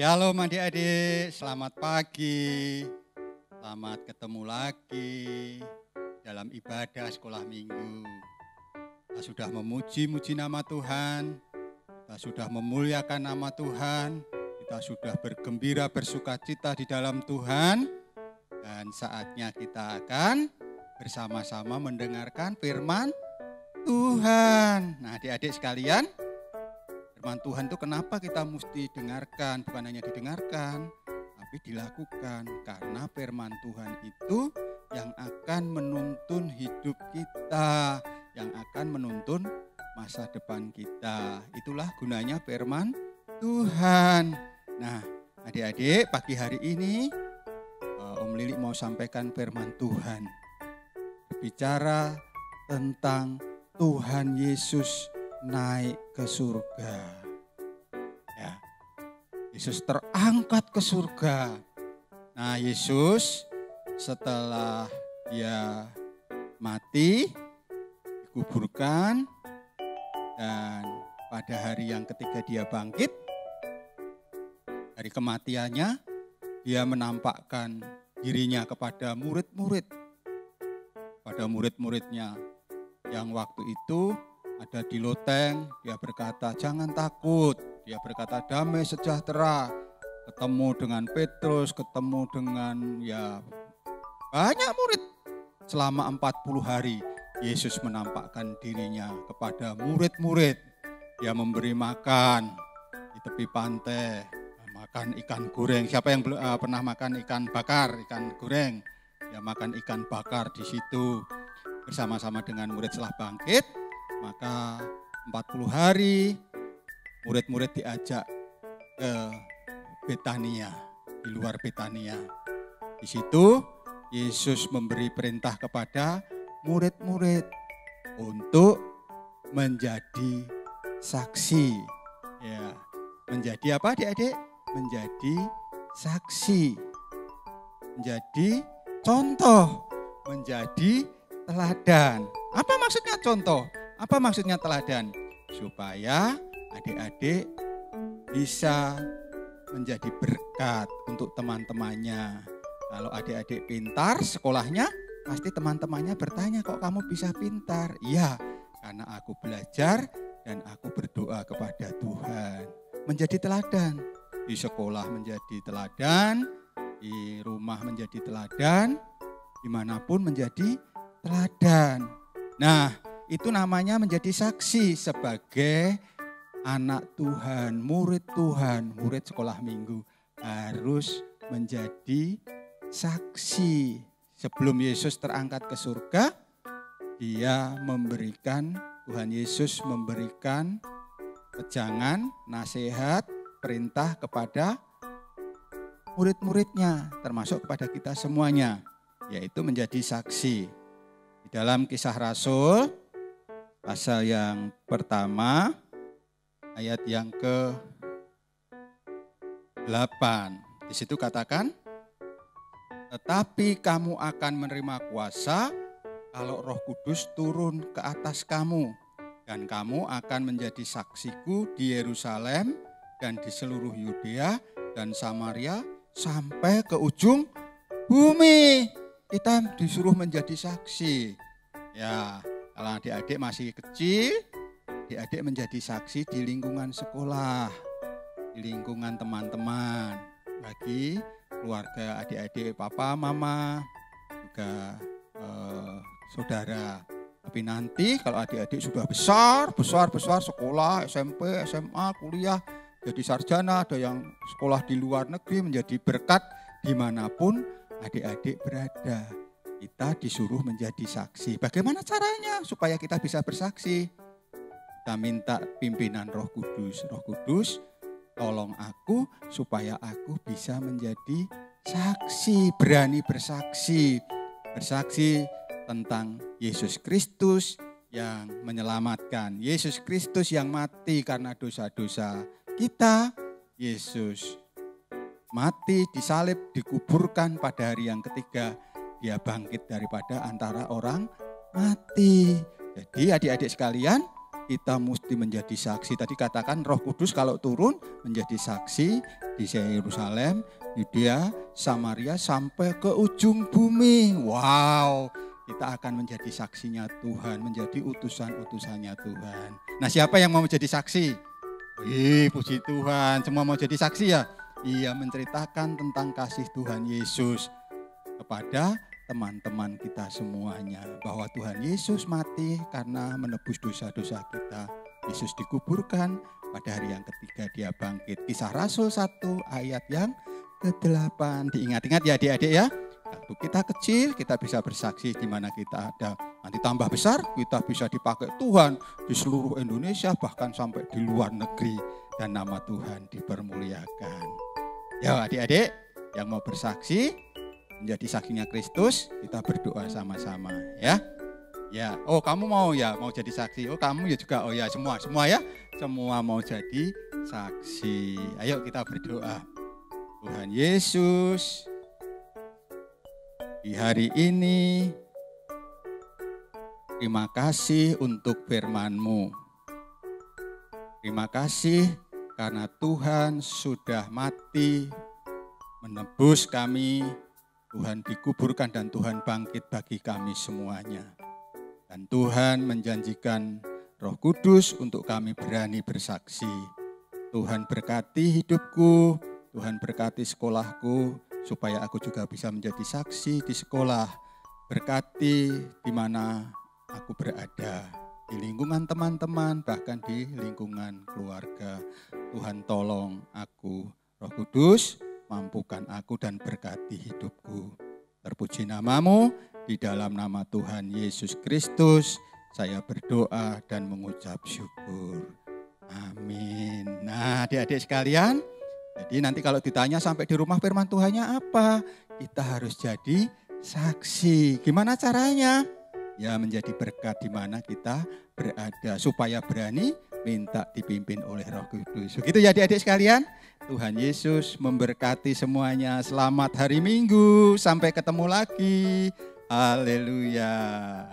Shalom adik-adik, selamat pagi. Selamat ketemu lagi dalam ibadah sekolah minggu. Kita sudah memuji-muji nama Tuhan, kita sudah memuliakan nama Tuhan, kita sudah bergembira bersukacita di dalam Tuhan. Dan saatnya kita akan bersama-sama mendengarkan firman Tuhan. Nah adik-adik sekalian, firman Tuhan itu kenapa kita mesti dengarkan, bukan hanya didengarkan, tapi dilakukan. Karena firman Tuhan itu yang akan menuntun hidup kita, yang akan menuntun masa depan kita. Itulah gunanya firman Tuhan. Nah adik-adik, pagi hari ini Om Lili mau sampaikan firman Tuhan. Berbicara tentang Tuhan Yesus naik ke surga. Ya. Yesus terangkat ke surga. Nah, Yesus setelah dia mati, dikuburkan, dan pada hari yang ketiga dia bangkit. Dari kematiannya, dia menampakkan dirinya kepada murid-murid. Pada murid-muridnya yang waktu itu ada di loteng, dia berkata jangan takut, dia berkata damai sejahtera, ketemu dengan Petrus, ketemu dengan banyak murid. Selama 40 hari Yesus menampakkan dirinya kepada murid-murid. Dia memberi makan di tepi pantai, makan ikan goreng. Siapa yang pernah makan ikan bakar, ikan goreng? Dia makan ikan bakar di situ bersama-sama dengan murid. Setelah bangkit, maka 40 hari murid-murid diajak ke Betania, di luar Betania. Di situ Yesus memberi perintah kepada murid-murid untuk menjadi saksi. Ya, menjadi apa adik-adik? Menjadi saksi. Menjadi contoh, menjadi teladan. Apa maksudnya contoh? Apa maksudnya teladan? Supaya adik-adik bisa menjadi berkat untuk teman-temannya. Kalau adik-adik pintar sekolahnya, pasti teman-temannya bertanya, kok kamu bisa pintar? Iya, karena aku belajar dan aku berdoa kepada Tuhan. Menjadi teladan. Di sekolah menjadi teladan, di rumah menjadi teladan, dimanapun menjadi teladan. Nah, itu namanya menjadi saksi sebagai anak Tuhan, murid Tuhan, murid sekolah minggu harus menjadi saksi. Sebelum Yesus terangkat ke surga, Tuhan Yesus memberikan pejangan, nasihat, perintah kepada murid-muridnya, termasuk kepada kita semuanya, yaitu menjadi saksi. Di dalam Kisah Rasul, pasal yang pertama, ayat yang ke-8. Di situ katakan, tetapi kamu akan menerima kuasa kalau Roh Kudus turun ke atas kamu. Dan kamu akan menjadi saksiku di Yerusalem dan di seluruh Yudea dan Samaria sampai ke ujung bumi. Kita disuruh menjadi saksi. Ya, kalau adik-adik masih kecil, adik-adik menjadi saksi di lingkungan sekolah, di lingkungan teman-teman, bagi keluarga adik-adik, papa, mama, juga saudara. Tapi nanti kalau adik-adik sudah besar sekolah, SMP, SMA, kuliah, jadi sarjana, ada yang sekolah di luar negeri, menjadi berkat dimanapun adik-adik berada. Kita disuruh menjadi saksi. Bagaimana caranya supaya kita bisa bersaksi? Kita minta pimpinan Roh Kudus. Roh Kudus, tolong aku supaya aku bisa menjadi saksi, berani bersaksi. Bersaksi tentang Yesus Kristus yang menyelamatkan. Yesus Kristus yang mati karena dosa-dosa kita. Yesus mati, disalib, dikuburkan pada hari yang ketiga. Dia bangkit daripada antara orang mati. Jadi adik-adik sekalian, kita mesti menjadi saksi. Tadi katakan Roh Kudus kalau turun menjadi saksi di Yerusalem, Yudea, Samaria sampai ke ujung bumi. Wow, kita akan menjadi saksinya Tuhan, menjadi utusan-utusannya Tuhan. Nah, siapa yang mau menjadi saksi? Puji Tuhan, semua mau jadi saksi ya? Iya, menceritakan tentang kasih Tuhan Yesus kepada teman-teman kita semuanya, bahwa Tuhan Yesus mati karena menebus dosa-dosa kita. Yesus dikuburkan, pada hari yang ketiga dia bangkit. Kisah Rasul 1 ayat yang ke-8. Diingat-ingat ya adik-adik ya. Waktu kita kecil kita bisa bersaksi di mana kita ada. Nanti tambah besar kita bisa dipakai Tuhan di seluruh Indonesia, bahkan sampai di luar negeri, dan nama Tuhan dipermuliakan. Ya adik-adik yang mau bersaksi menjadi saksinya Kristus, kita berdoa sama-sama ya. Ya, oh kamu mau ya, mau jadi saksi. Oh kamu ya juga, oh ya semua ya. Semua mau jadi saksi. Ayo kita berdoa. Tuhan Yesus, di hari ini terima kasih untuk firman-Mu. Terima kasih karena Tuhan sudah mati menebus kami. Tuhan dikuburkan dan Tuhan bangkit bagi kami semuanya. Dan Tuhan menjanjikan Roh Kudus untuk kami berani bersaksi. Tuhan berkati hidupku, Tuhan berkati sekolahku, supaya aku juga bisa menjadi saksi di sekolah. Berkati di mana aku berada, di lingkungan teman-teman, bahkan di lingkungan keluarga. Tuhan tolong aku, Roh Kudus, mampukan aku dan berkati hidupku. Terpuji nama-Mu, di dalam nama Tuhan Yesus Kristus, saya berdoa dan mengucap syukur. Amin. Nah, adik-adik sekalian, jadi nanti kalau ditanya sampai di rumah firman Tuhannya apa, kita harus jadi saksi. Gimana caranya? Ya menjadi berkat di mana kita berada, supaya berani minta dipimpin oleh Roh Kudus. Begitu ya adik-adik sekalian. Tuhan Yesus memberkati semuanya. Selamat hari Minggu. Sampai ketemu lagi. Haleluya.